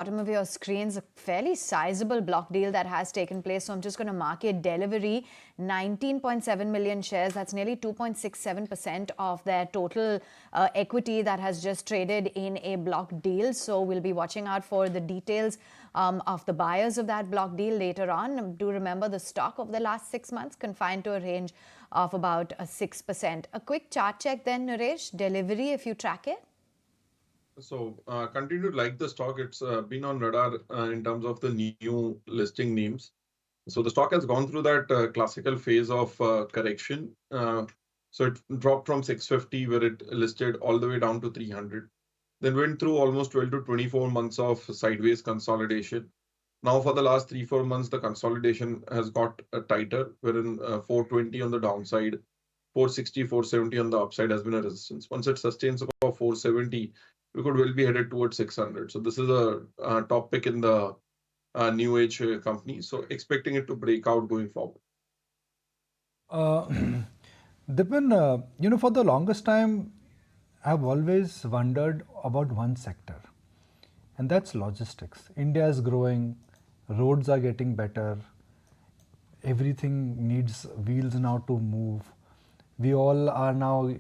bottom of your screens, a fairly sizable block deal that has taken place. So I'm just going to mark it. Delhivery, 19.7 million shares. That's nearly 2.67% of their total equity that has just traded in a block deal. So we'll be watching out for the details of the buyers of that block deal later on. Do remember the stock over the last 6 months confined to a range of about 6%. A quick chart check then, Naresh. Delhivery, if you track it. So continue to like the stock. It's been on radar in terms of the new listing names. So the stock has gone through that classical phase of correction. So it dropped from 650 where it listed all the way down to 300. Then went through almost 12 to 24 months of sideways consolidation. Now for the last 3-4 months, the consolidation has got tighter, wherein 420 on the downside, 460, 470 on the upside has been a resistance. Once it sustains above 470, we could well be headed towards 600. So this is a top pick in the new age company. So expecting it to break out going forward. Dipan, for the longest time, I've always wondered about one sector, and that's logistics. India is growing, roads are getting better, everything needs wheels now to move. We all are now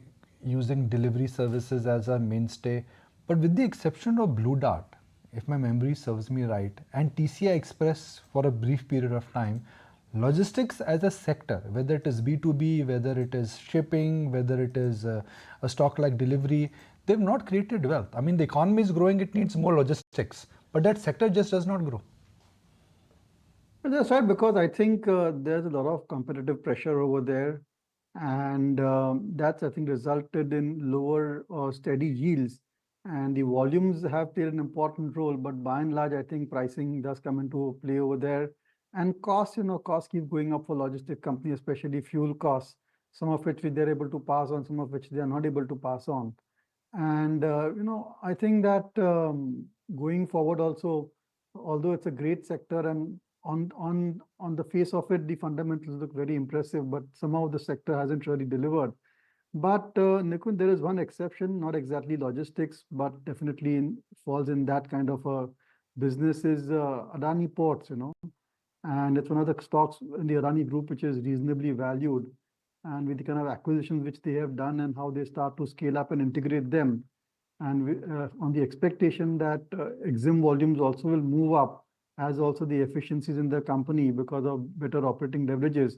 using delivery services as a mainstay, but with the exception of Blue Dart, if my memory serves me right, and TCI Express for a brief period of time, logistics as a sector, whether it is B2B, whether it is shipping, whether it is a stock like delivery, they've not created wealth. I mean, the economy is growing, it needs more logistics, but that sector just does not grow. That's right, because I think there's a lot of competitive pressure over there, and that's, I think, resulted in lower or steady yields. And the volumes have played an important role, but by and large, I think pricing does come into play over there. And costs, costs keep going up for logistic companies, especially fuel costs, some of which they're able to pass on, some of which they are not able to pass on. And, I think that going forward also, although it's a great sector and on the face of it, the fundamentals look very impressive, but somehow the sector hasn't really delivered. But Nikun, there is one exception, not exactly logistics, but definitely falls in that kind of a business is Adani Ports, and it's one of the stocks in the Adani group which is reasonably valued. And with the kind of acquisitions which they have done and how they start to scale up and integrate them, and on the expectation that EXIM volumes also will move up, as also the efficiencies in the company because of better operating leverages.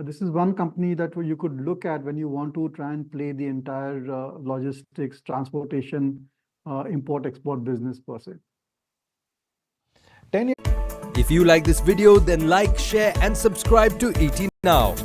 This is one company that you could look at when you want to try and play the entire logistics, transportation, import-export business per se. If you like this video, then like, share and subscribe to ET Now.